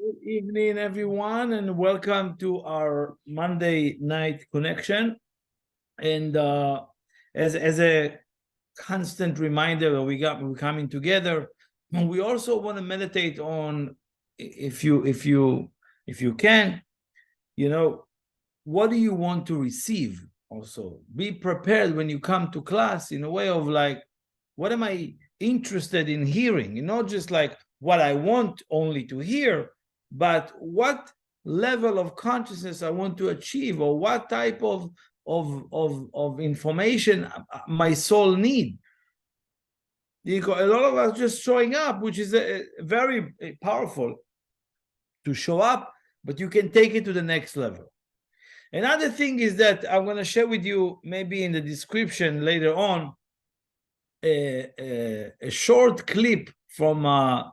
Good evening, everyone, and welcome to our Monday night connection. And as a constant reminder, we're coming together. And we also want to meditate on, if you can, what do you want to receive? Also, be prepared when you come to class in a way of like, what am I interested in hearing? And not just like what I want only to hear, but what level of consciousness I want to achieve, or what type of information my soul need. A lot of us just showing up, which is very powerful to show up, but you can take it to the next level. Another thing is that I'm going to share with you, maybe in the description later on, a short clip from a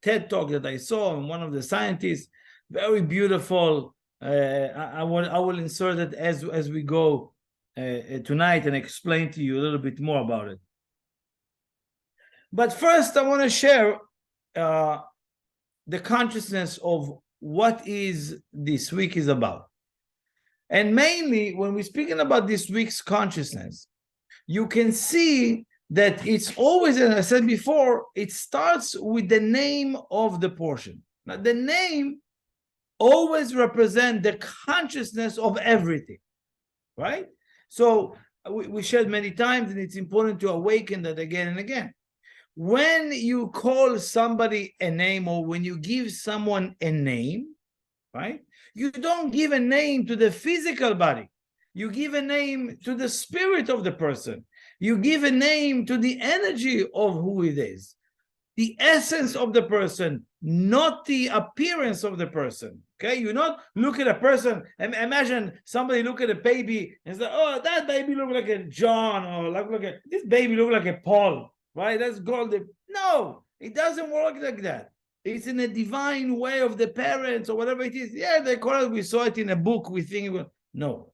TED talk that I saw, and one of the scientists, very beautiful. I will insert it as we go tonight and explain to you a little bit more about it. But first, I want to share the consciousness of what is this week is about. And mainly, when we're speaking about this week's consciousness, you can see that it's always, as I said before, it starts with the name of the portion. Now, the name always represents the consciousness of everything, right? So we shared many times, and it's important to awaken that again and again. When you call somebody a name, or when you give someone a name, right? You don't give a name to the physical body. You give a name to the spirit of the person. You give a name to the energy of who it is, the essence of the person, not the appearance of the person. Okay, you not look at a person and imagine somebody look at a baby and say, "Oh, that baby look like a John," or like this baby look like a Paul, right? That's golden. No, it doesn't work like that. It's in a divine way of the parents or whatever it is. Yeah, they call it. We saw it in a book. We think no.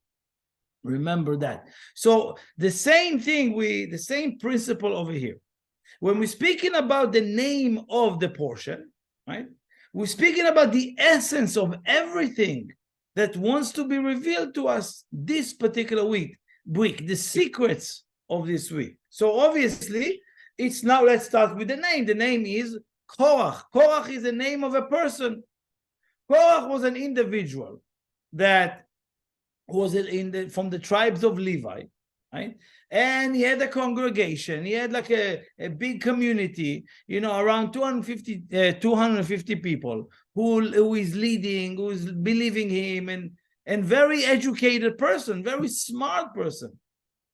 Remember that. So the same thing, the same principle over here. When we're speaking about the name of the portion, right? We're speaking about the essence of everything that wants to be revealed to us this particular week, the secrets of this week. So obviously, it's now, let's start with the name. The name is Korach. Korach is the name of a person. Korach was an individual that was from the tribes of Levi, right? And he had a congregation. He had like a big community, around 250 people who is leading, who is believing him, and very educated person, very smart person.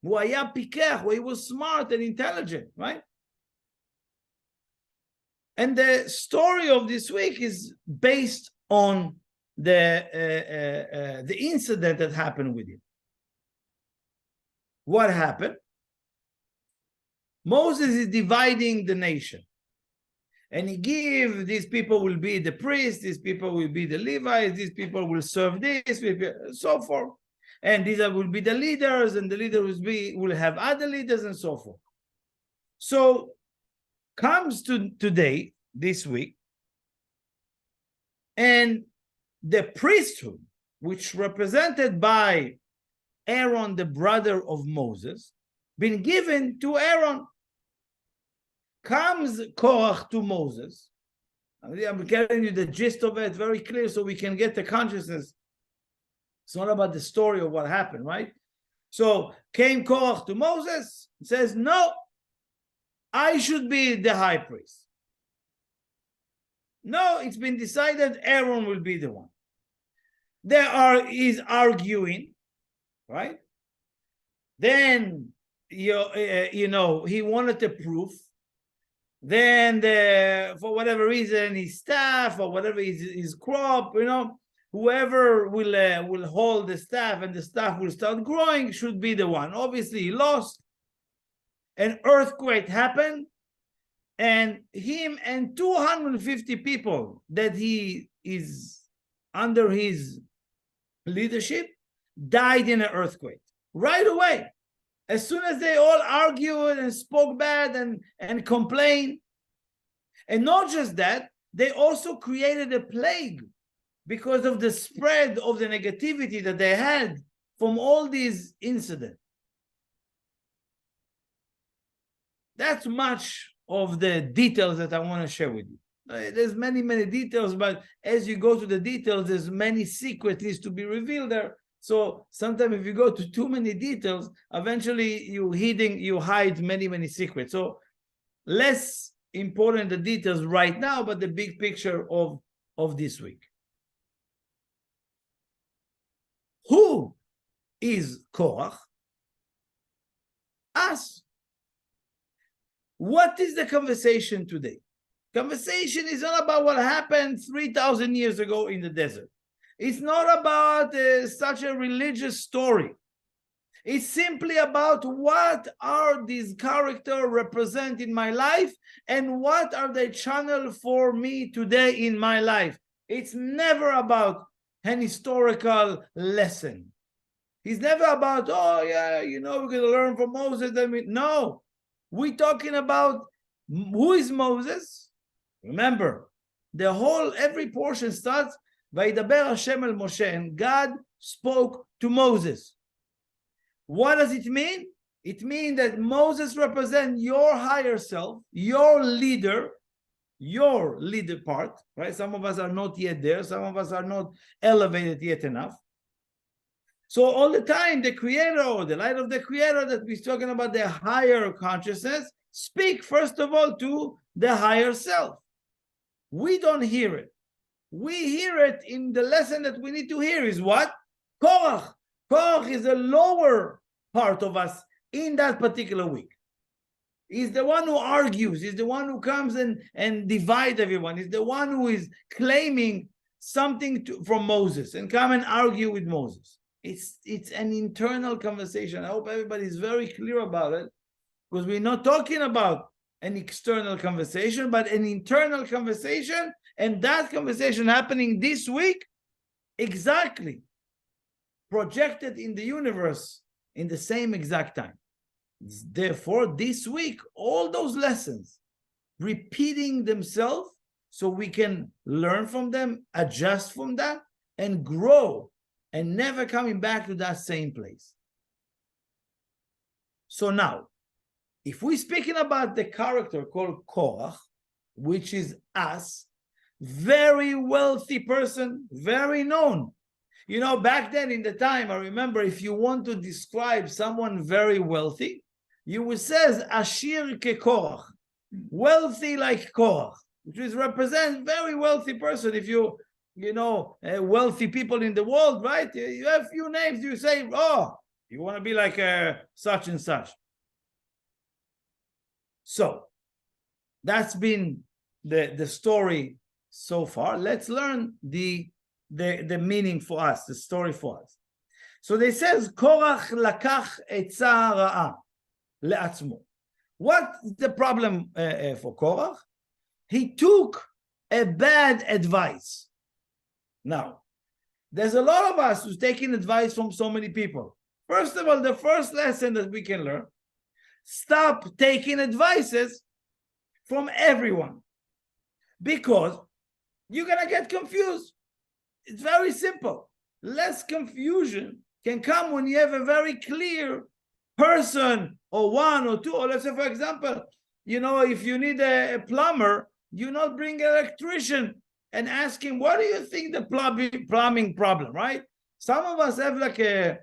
Who he was smart and intelligent, right? And the story of this week is based on the incident that happened with him. What happened? Moses is dividing the nation, and he gives, these people will be the priests, these people will be the Levites, these people will serve this, so forth, and these will be the leaders, and the leaders will have other leaders, and so forth. So comes to today, this week, and the priesthood, which represented by Aaron, the brother of Moses, been given to Aaron. Comes Korach to Moses. I'm telling you the gist of it very clear so we can get the consciousness. It's not about the story of what happened, right? So came Korach to Moses, says, "No, I should be the high priest. No, it's been decided Aaron will be the one." He's arguing, right? Then he wanted the proof. Then for whatever reason, his staff or whatever his crop, whoever will hold the staff and the staff will start growing should be the one. Obviously, he lost. An earthquake happened, and him and 250 people that he is under his leadership died in an earthquake right away. As soon as they all argued and spoke bad and complained. And not just that, they also created a plague because of the spread of the negativity that they had from all these incidents. That's much of the details that I want to share with you. There's many details, but as you go to the details, there's many secrets needs to be revealed there. So sometimes if you go to too many details, eventually you hide many secrets. So less important the details right now, but the big picture of this week. Who is Korach? Us. What is the conversation today? Conversation is not about what happened 3,000 years ago in the desert. It's not about such a religious story. It's simply about what are these characters represent in my life and what are they channel for me today in my life. It's never about an historical lesson. It's never about, oh yeah, we're going to learn from Moses. No, we're talking about who is Moses. Remember, every portion starts, Vaidaber Hashem el Moshe, and God spoke to Moses. What does it mean? It means that Moses represents your higher self, your leader part, right? Some of us are not yet there. Some of us are not elevated yet enough. So all the time, the creator or the light of the creator that we're talking about, the higher consciousness, speak first of all to the higher self. We don't hear it. We hear it in the lesson that we need to hear is what? Korach. Korach is the lower part of us in that particular week. He's the one who argues. He's the one who comes and divides everyone. He's the one who is claiming something from Moses and come and argue with Moses. It's an internal conversation. I hope everybody is very clear about it, because we're not talking about an external conversation, but an internal conversation, and that conversation happening this week, exactly projected in the universe in the same exact time. Therefore, this week, all those lessons repeating themselves so we can learn from them, adjust from that, and grow, and never coming back to that same place. So now, if we're speaking about the character called Korach, which is us, very wealthy person, very known. Back then in the time, I remember if you want to describe someone very wealthy, you would say Ashir ke Korach, wealthy like Korach, which is represent very wealthy person. If wealthy people in the world, right? You have few names, you say, oh, you want to be like such and such. So that's been the story so far. Let's learn the meaning for us, the story for us. So they says, Korach lakach etza ra'a le'atzmo. What's the problem for Korach? He took a bad advice. Now, there's a lot of us who's taking advice from so many people. First of all, the first lesson that we can learn, stop taking advices from everyone, because you're going to get confused. It's very simple. Less confusion can come when you have a very clear person or one or two. Or let's say, for example, if you need a plumber, you not bring an electrician and ask him, what do you think the plumbing problem, right? Some of us have like you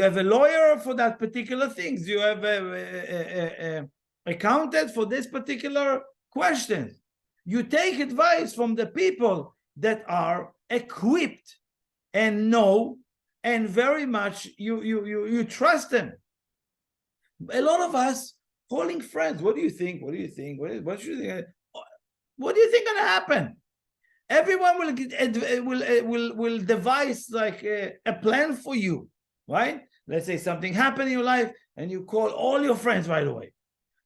have a lawyer for that particular things. You have a accountant for this particular question. You take advice from the people that are equipped and know, and very much you trust them. A lot of us calling friends. What do you think? What do you think? What should you think? What do you think gonna happen? Everyone will devise like a plan for you, right? Let's say something happened in your life, and you call all your friends right away.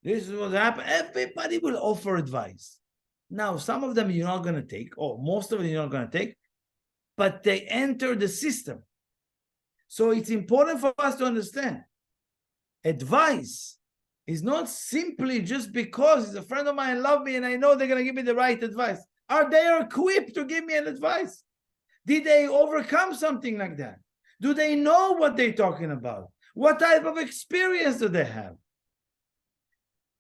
This is what happened. Everybody will offer advice. Now, some of them you're not going to take, or most of them you're not going to take, but they enter the system. So it's important for us to understand advice is not simply just because he's a friend of mine and love me and I know they're going to give me the right advice. Are they equipped to give me an advice? Did they overcome something like that? Do they know what they're talking about? What type of experience do they have?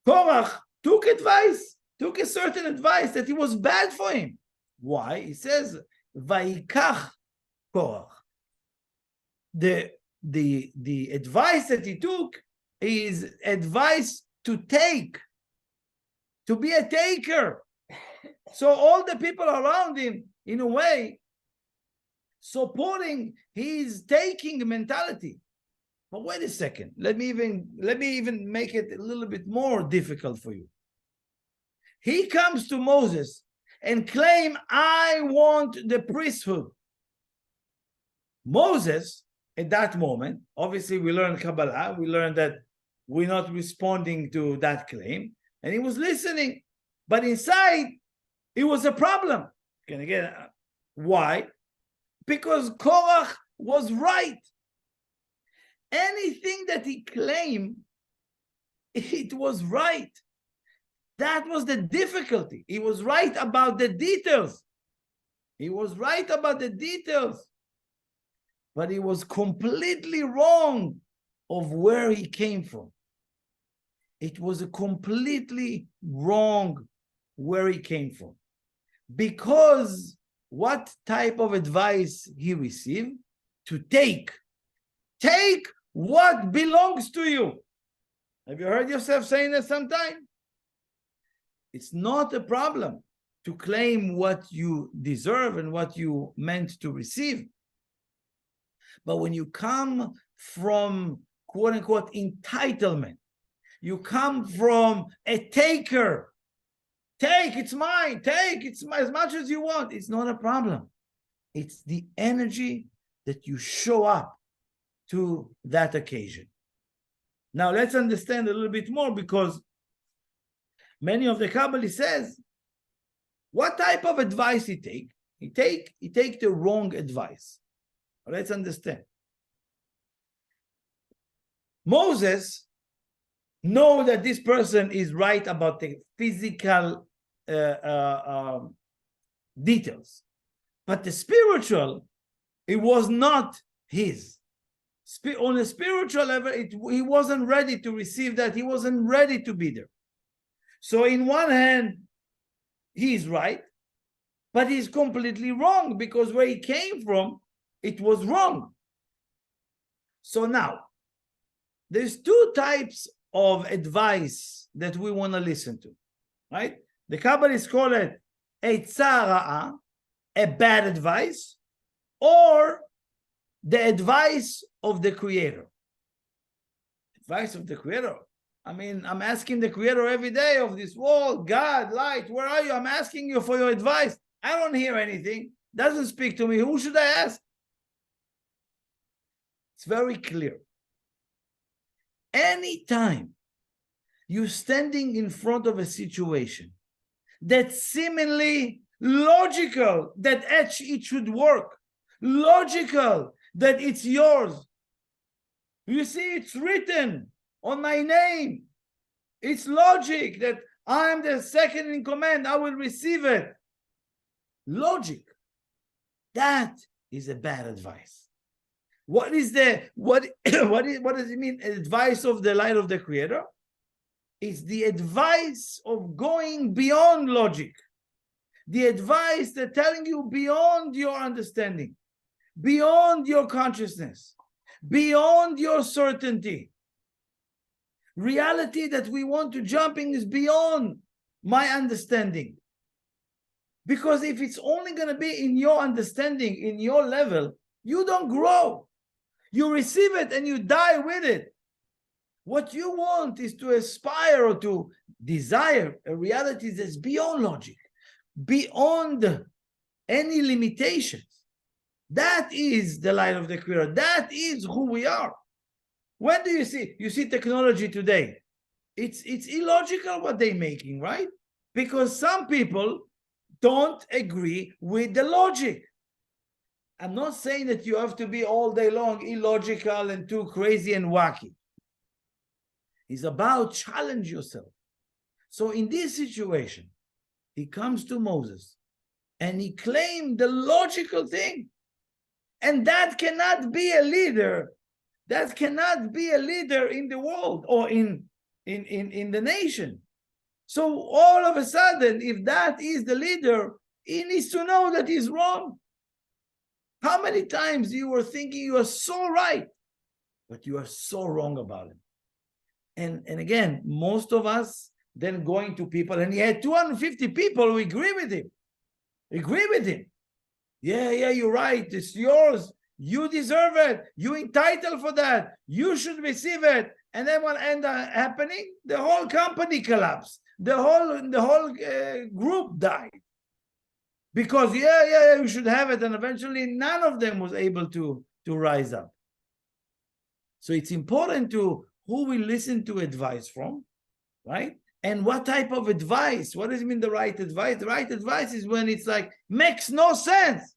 Korach took advice, took a certain advice that it was bad for him. Why? He says, Vaikach Korach. The advice that he took is advice to take, to be a taker. So all the people around him, in a way, supporting his taking mentality. But wait a second. Let me even make it a little bit more difficult for you. He comes to Moses and claim, I want the priesthood. Moses, at that moment, obviously we learned Kabbalah, we learned that we're not responding to that claim, and he was listening. But inside, it was a problem. Can again, why? Because Korach was right. Anything that he claimed, it was right. That was the difficulty. He was right about the details. He was right about the details. But he was completely wrong of where he came from. It was a completely wrong where he came from. Because what type of advice he received? To take. Take what belongs to you. Have you heard yourself saying that sometime? It's not a problem to claim what you deserve and what you meant to receive. But when you come from quote unquote entitlement, you come from a taker. Take, it's mine. Take, it's mine, as much as you want. It's not a problem. It's the energy that you show up to that occasion. Now let's understand a little bit more, because many of the Kabbalah says, what type of advice he take? He take the wrong advice. Let's understand. Moses know that this person is right about the physical details, but the spiritual, it was not his. On a spiritual level, he wasn't ready to receive that. He wasn't ready to be there. So in one hand, he's right, but he's completely wrong, because where he came from, it was wrong. So now, there's two types of advice that we want to listen to, right? The Kabbalists call it Eitzah Ra'a, a bad advice, or the advice of the Creator. Advice of the Creator. I mean, I'm asking the Creator every day of this world, God, light, where are you? I'm asking you for your advice. I don't hear anything. Doesn't speak to me. Who should I ask? It's very clear. Anytime you're standing in front of a situation that's seemingly logical that it should work, logical that it's yours. You see, it's written on my name. It's logic that I'm the second in command. I will receive it. Logic. That is a bad advice. What does it mean? Advice of the light of the Creator? It's the advice of going beyond logic. The advice that telling you beyond your understanding, beyond your consciousness, beyond your certainty. Reality that we want to jump in is beyond my understanding. Because if it's only going to be in your understanding, in your level, you don't grow. You receive it and you die with it. What you want is to aspire or to desire a reality that's beyond logic, beyond any limitations. That is the light of the Creator. That is who we are. When do you see? You see technology today. It's illogical what they're making, right? Because some people don't agree with the logic. I'm not saying that you have to be all day long illogical and too crazy and wacky. It's about challenge yourself. So in this situation, he comes to Moses and he claimed the logical thing. And that cannot be a leader. That cannot be a leader in the world or in the nation. So all of a sudden, if that is the leader, he needs to know that he's wrong. How many times you were thinking you are so right, but you are so wrong about it? And again, most of us then going to people, and he had 250 people who agree with him. Agree with him. Yeah, you're right. It's yours. You deserve it. You're entitled for that. You should receive it. And then what ended up happening? The whole company collapsed. The whole group died. Because you should have it. And eventually none of them was able to rise up. So it's important to who we listen to advice from, right? And what type of advice? What does it mean, the right advice? The right advice is when it's like, makes no sense.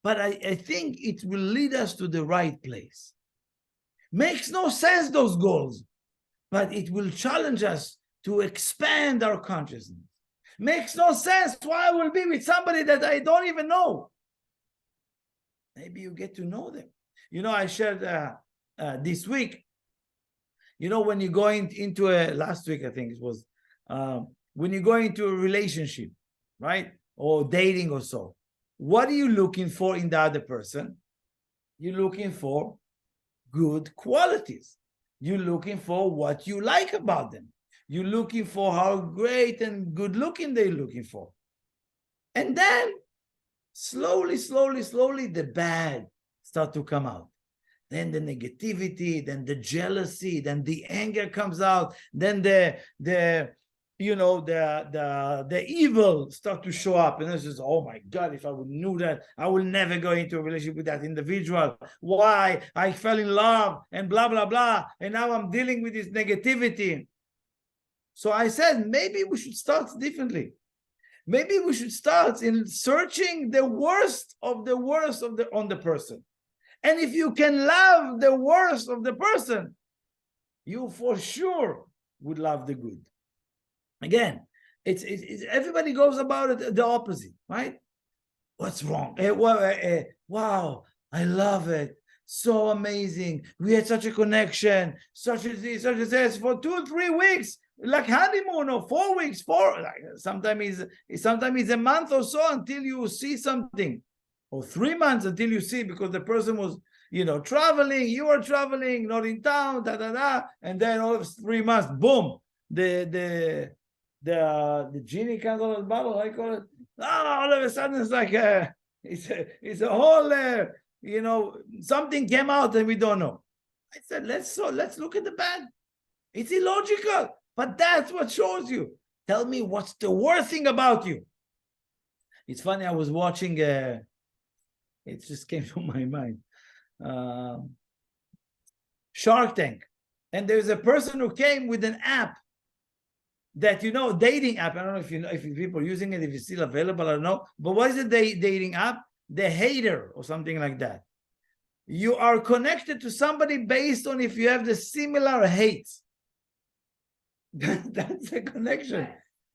But I think it will lead us to the right place. Makes no sense, those goals, but it will challenge us to expand our consciousness. Makes no sense why I will be with somebody that I don't even know. Maybe you get to know them. I shared this week, when you're going into last week, I think it was, when you go into a relationship, right? Or dating or so. What are you looking for in the other person? You're looking for good qualities. You're looking for what you like about them. You're looking for how great and good looking they're looking for. And then slowly, the bad start to come out. Then the negativity, then the jealousy, then the anger comes out, then the evil start to show up. And it's just, oh my God, if I would knew that, I will never go into a relationship with that individual. Why? I fell in love and blah, blah, blah. And now I'm dealing with this negativity. So I said, maybe we should start differently. Maybe we should start in searching the worst on the person. And if you can love the worst of the person, you for sure would love the good. Again, it's everybody goes about it the opposite, right? What's wrong? Wow, I love it. So amazing. We had such a connection, such as this, for 2-3 weeks, like honeymoon, or 4 weeks, sometimes it's a month or so until you see something, or 3 months until you see, because the person was, traveling, you were traveling, not in town, and then all of 3 months, boom, the genie comes out of the bottle, I call it. All of a sudden it's like it's a whole something came out and we don't know. I said, let's look at the bad. It's illogical, but that's what shows you. Tell me what's the worst thing about you. It's funny, I was watching it just came to my mind, Shark Tank, and there's a person who came with an app that, dating app. I don't know if people are using it, if it's still available, I don't know. But what is the dating app? The Hater or something like that. You are connected to somebody based on if you have the similar hates. That's a connection.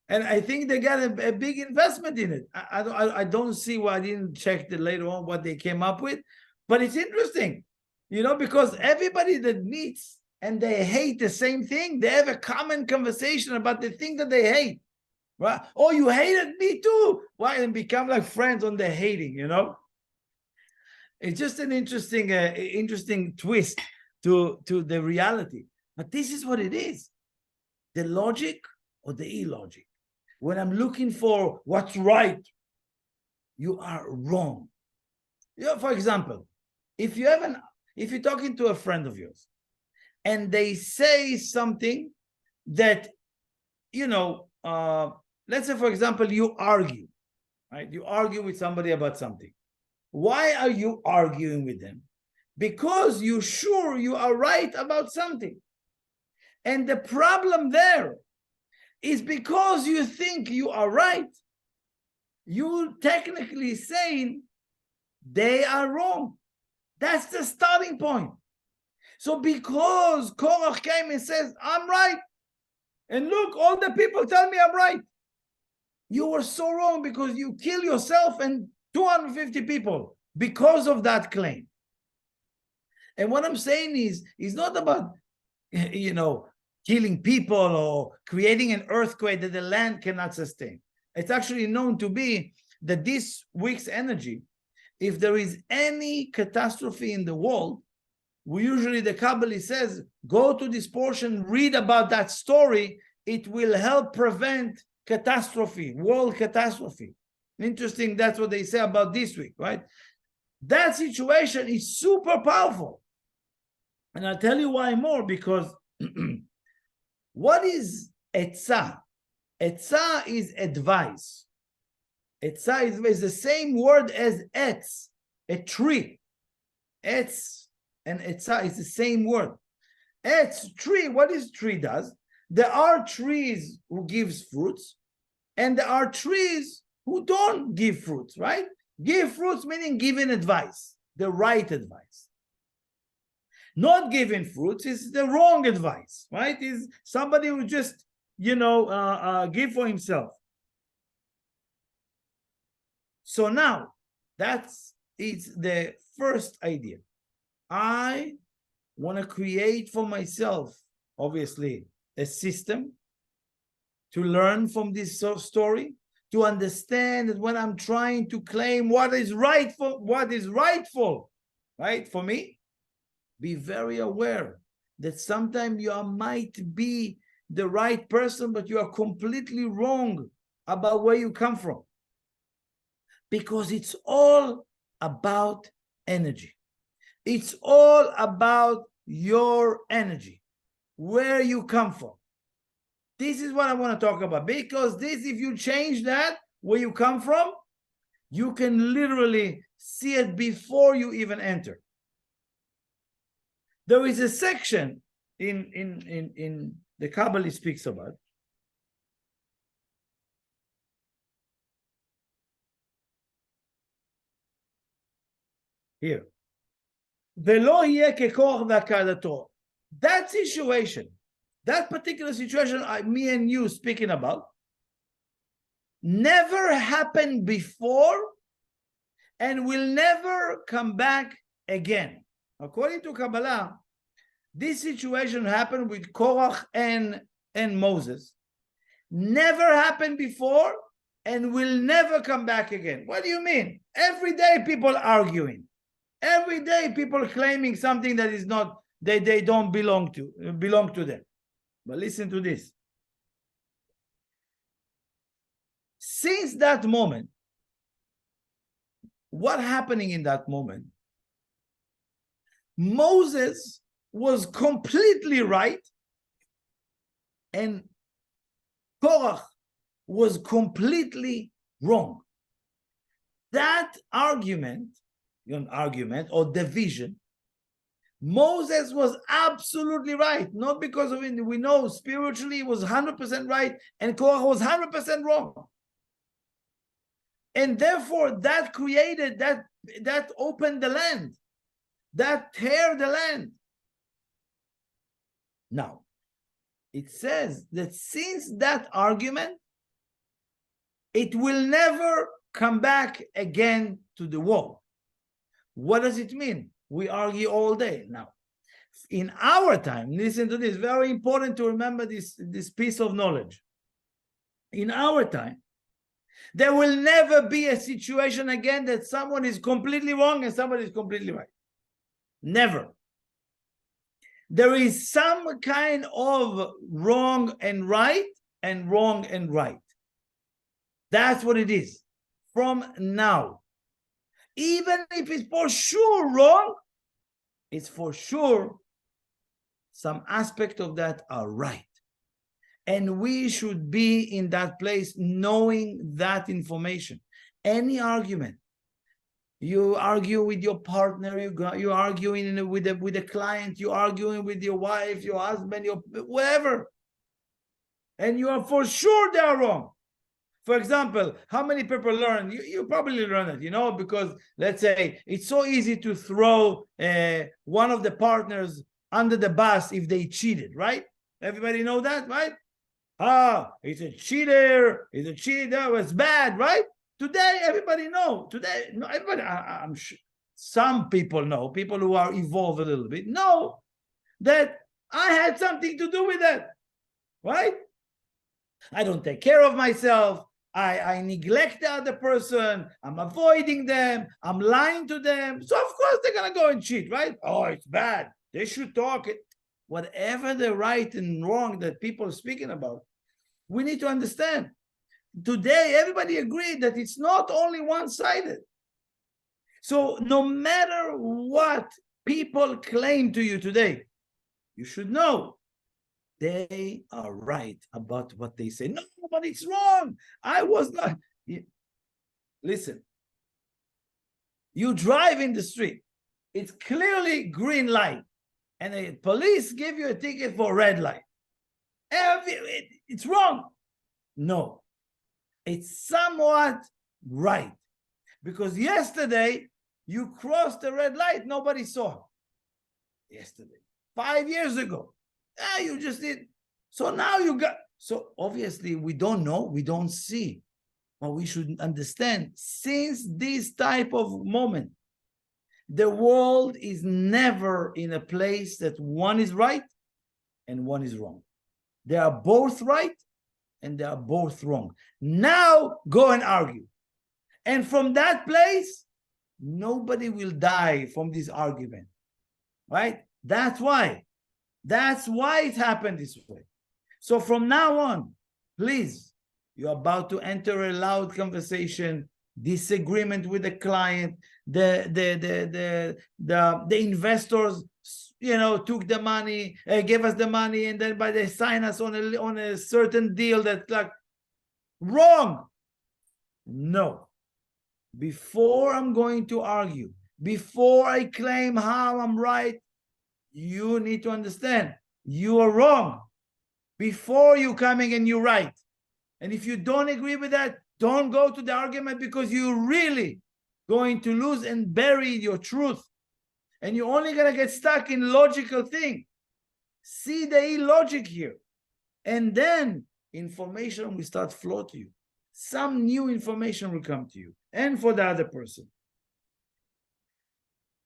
And I think they got a big investment in it. I don't see why I didn't check later on what they came up with. But it's interesting, because everybody that meets and they hate the same thing, they have a common conversation about the thing that they hate, right? Oh, you hated me too. Why? And become like friends on the hating, It's just an interesting twist to the reality. But this is what it is. The logic or the illogic. When I'm looking for what's right, you are wrong. For example, if you're talking to a friend of yours, and they say something that, let's say, for example, you argue, right? You argue with somebody about something. Why are you arguing with them? Because you're sure you are right about something. And the problem there is because you think you are right, you technically saying they are wrong. That's the starting point. So because Korach came and says, I'm right, and look, all the people tell me I'm right, you were so wrong because you kill yourself and 250 people because of that claim. And what I'm saying is, it's not about, killing people or creating an earthquake that the land cannot sustain. It's actually known to be that this week's energy, if there is any catastrophe in the world, the Kabbalah says, go to this portion, read about that story. It will help prevent catastrophe, world catastrophe. Interesting, that's what they say about this week, right? That situation is super powerful. And I'll tell you why more, because what is etzah? Etzah is advice. Etzah is the same word as etz, a tree. Etz and etzah is the same word. Etz, tree, what is tree does? There are trees who gives fruits, and there are trees who don't give fruits, right? Give fruits meaning giving advice, the right advice. Not giving fruits is the wrong advice, right? Is somebody who just, give for himself. So now, it's the first idea. I want to create for myself, obviously, a system to learn from this story, to understand that when I'm trying to claim what is rightful, right, for me, be very aware that sometimes you might be the right person, but you are completely wrong about where you come from. Because it's all about energy. It's all about your energy, where you come from. This is what I want to talk about, because if you change that, where you come from, you can literally see it before you even enter. There is a section in the Kabbalah speaks about. Here. That situation, that particular situation me and you speaking about, never happened before and will never come back again. According to Kabbalah, this situation happened with Korach and Moses. Never happened before and will never come back again. What do you mean? Every day people arguing. Every day people claiming something that is not, they don't belong to them. But listen to this. Since that moment, what happening in that moment? Moses was completely right and Korach was completely wrong. That argument or division, Moses was absolutely right, not because of it. We know spiritually he was 100% right and Korach was 100% wrong. And therefore that created, that opened the land, that tear the land. Now, it says that since that argument, it will never come back again to the wall. What does it mean? We argue all day. Now, in our time, listen to this, very important to remember this piece of knowledge. In our time, there will never be a situation again that someone is completely wrong and somebody is completely right. Never. There is some kind of wrong and right and wrong and right. That's what it is from now. Even if it's for sure wrong, it's for sure some aspect of that are right. And we should be in that place knowing that information. Any argument, you argue with your partner, you're arguing with a client, you're arguing with your wife, your husband, your whatever, and you are for sure they are wrong. For example, how many people learn? You probably learn it, because let's say it's so easy to throw one of the partners under the bus if they cheated, right? Everybody know that, right? He's a cheater. He's a cheater. It's bad, right? Today, everybody know. Today, no, everybody. I'm sure some people know. People who are evolved a little bit know that I had something to do with that, right? I don't take care of myself. I neglect the other person. I'm avoiding them. I'm lying to them. So of course they're gonna go and cheat, right? Oh, it's bad. They should talk it. Whatever the right and wrong that people are speaking about, we need to understand. Today, everybody agreed that it's not only one-sided. So no matter what people claim to you today, you should know they are right about what they say. No, but it's wrong. I was not. Listen, you drive in the street. It's clearly green light. And the police give you a ticket for red light. It's wrong. No, it's somewhat right. Because yesterday, you crossed the red light, nobody saw. Yesterday, 5 years ago. You just did. So now you got. So obviously, we don't know, we don't see. But we should understand, since this type of moment, the world is never in a place that one is right and one is wrong. They are both right and they are both wrong. Now go and argue. And from that place, nobody will die from this argument. Right? That's why. That's why it happened this way. So from now on, please, you're about to enter a loud conversation, disagreement with the client, the investors, took the money, gave us the money, and then they sign us on a certain deal that's like wrong. No. Before I'm going to argue, before I claim how I'm right, you need to understand you are wrong before you coming and you're right. And if you don't agree with that, don't go to the argument, because you're really going to lose and bury your truth. And you're only going to get stuck in logical thing. See the illogic here. And then information will start flow to you. Some new information will come to you and for the other person.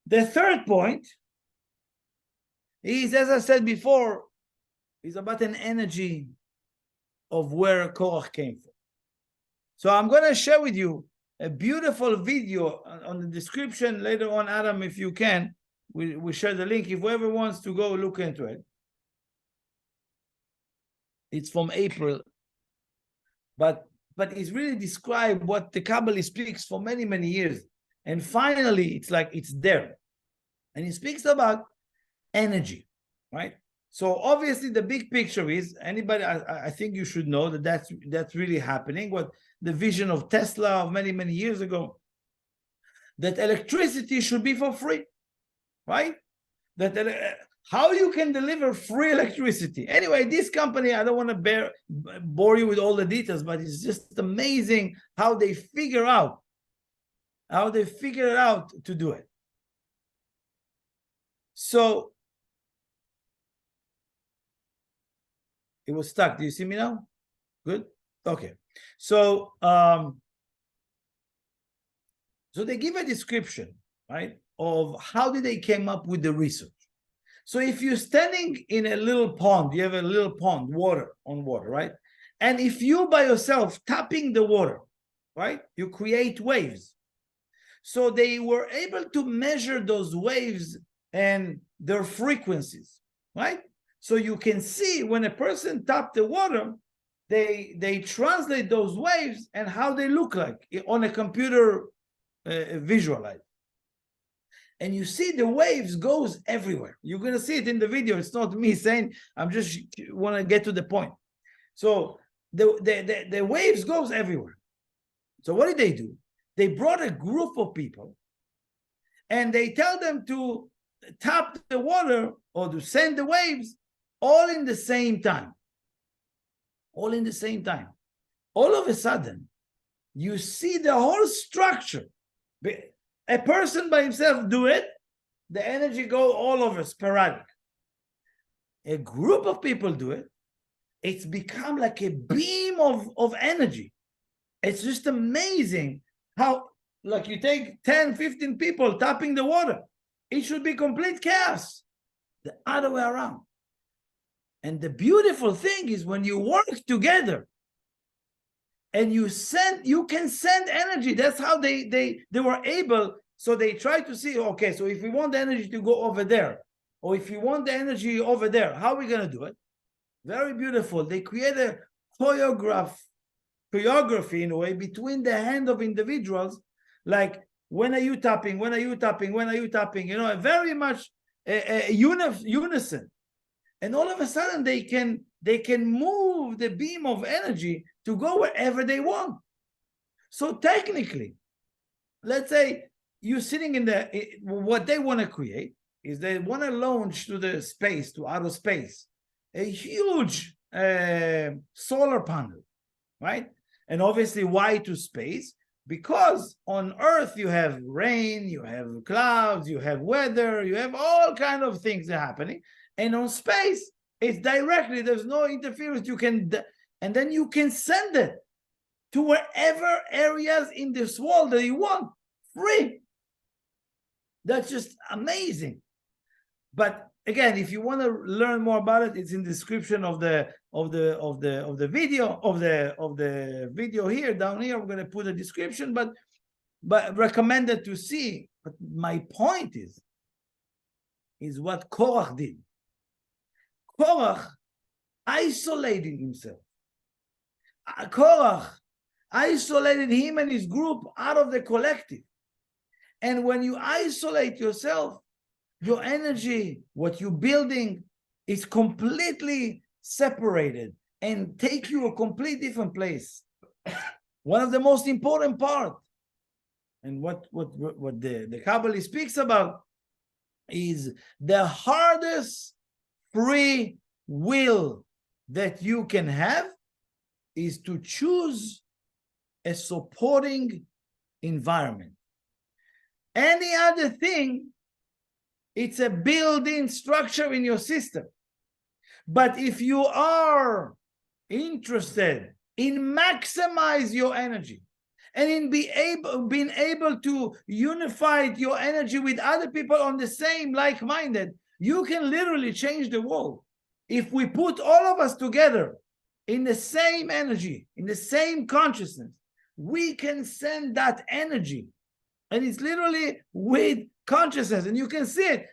The third point is, as I said before, is about an energy of where Korach came from. So I'm going to share with you a beautiful video on the description later on. Adam, if you can, we share the link if whoever wants to go look into it. It's from April, but it's really described what the Kabbalah speaks for many, many years. And finally, it's like it's there. And he speaks about energy, right? So obviously the big picture is, anybody, I think you should know that that's really happening. What the vision of Tesla of many, many years ago, that electricity should be for free, right? That how you can deliver free electricity. Anyway, this company, I don't want to bore you with all the details, but it's just amazing how they figure out to do it. So it was stuck. Do you see me now? Good. Okay. So so they give a description, right, of how did they came up with the research. So if you're standing in a little pond, you have a little pond, water, right? And if you by yourself tapping the water, right, you create waves. So they were able to measure those waves and their frequencies, right? So you can see when a person tapped the water, they translate those waves and how they look like on a computer visualize. And you see the waves goes everywhere. You're going to see it in the video. It's not me saying, I'm just want to get to the point. So the waves goes everywhere. So what did they do? They brought a group of people and they tell them to tap the water or to send the waves all in the same time. All in the same time. All of a sudden, you see the whole structure. A person by himself do it, the energy go all over, sporadic. a group of people do it, it's become like a beam of energy. It's just amazing how, like, you take 10, 15 people tapping the water. It should be complete chaos. The other way around. And the beautiful thing is when you work together and you can send energy. That's how they were able. So they try to see, okay, so if we want the energy to go over there, or if you want the energy over there, how are we going to do it? Very beautiful. They create a choreography in a way between the hand of individuals, like, when are you tapping, when are you tapping, when are you tapping, very much unison. And all of a sudden they can move the beam of energy to go wherever they want. So technically, let's say you're sitting in what they want to create is they want to launch to the space, to outer space, a huge solar panel, right? And obviously, why to space? Because on Earth you have rain, you have clouds, you have weather, you have all kind of things that are happening. And on space, it's directly, there's no interference. And then you can send it to wherever areas in this world that you want, free. That's just amazing. But again, if you want to learn more about it, it's in the description of the video here, down here. I'm going to put a description, but recommended to see. But my point is what Korach did. Korach isolated himself. Korach isolated him and his group out of the collective. And when you isolate yourself, your energy, what you're building, is completely separated and take you a complete different place. One of the most important part, and what the Kabbalah speaks about, is the hardest free will that you can have is to choose a supporting environment. Any other thing, it's a built-in structure in your system. But if you are interested in maximize your energy and in being able to unify your energy with other people on the same like-minded, you can literally change the world. If we put all of us together in the same energy, in the same consciousness, we can send that energy. And it's literally with consciousness. And you can see it.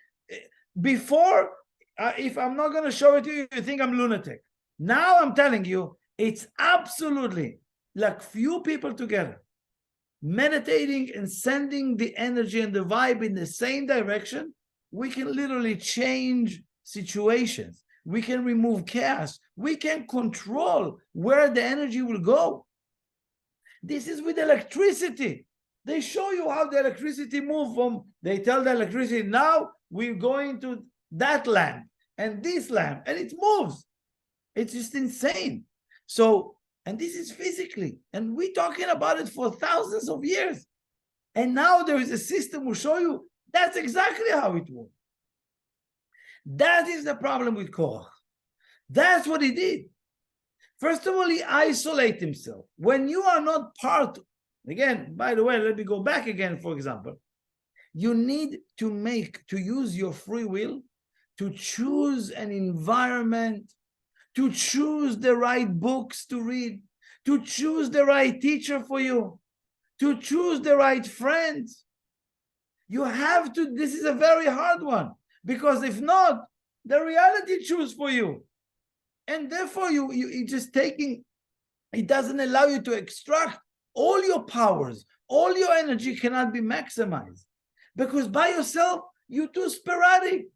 Before, if I'm not going to show it to you, you think I'm lunatic. Now I'm telling you, it's absolutely like few people together, meditating and sending the energy and the vibe in the same direction. We can literally change situations. We can remove chaos. We can control where the energy will go. This is with electricity. They show you how the electricity moves from, they tell the electricity, now we're going to that lamp and this lamp, and it moves. It's just insane. So, and this is physically, and we're talking about it for thousands of years. And now there is a system will show you that's exactly how it works. That is the problem with Korach. That's what he did. First of all, he isolates himself. When you are not part, again, by the way, let me go back again, for example. You need to use your free will to choose an environment, to choose the right books to read, to choose the right teacher for you, to choose the right friends. You have to, this is a very hard one, because if not, the reality chooses for you. And therefore, you just taking, it doesn't allow you to extract all your powers, all your energy cannot be maximized. Because by yourself, you're too sporadic.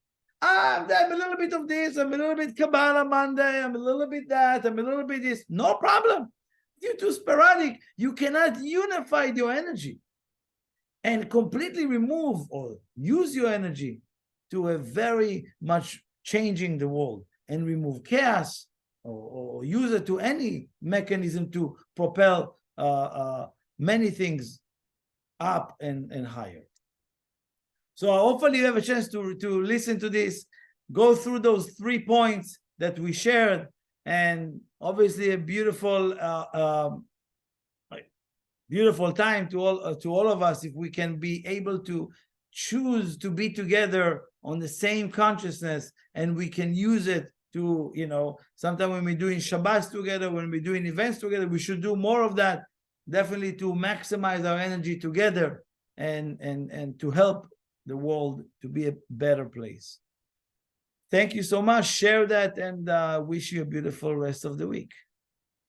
I'm a little bit of this, I'm a little bit Kabbalah Monday, I'm a little bit that, I'm a little bit this. No problem. You're too sporadic. You cannot unify your energy and completely remove or use your energy to a very much changing the world and remove chaos or use it to any mechanism to propel many things up and higher. So hopefully you have a chance to listen to this. go through those 3 points that we shared, and obviously a beautiful beautiful time to all of us if we can be able to choose to be together on the same consciousness, and we can use it to, you know, sometimes when we're doing Shabbats together, when we're doing events together, we should do more of that, definitely, to maximize our energy together and to help the world to be a better place. Thank you so much. Share that, and wish you a beautiful rest of the week.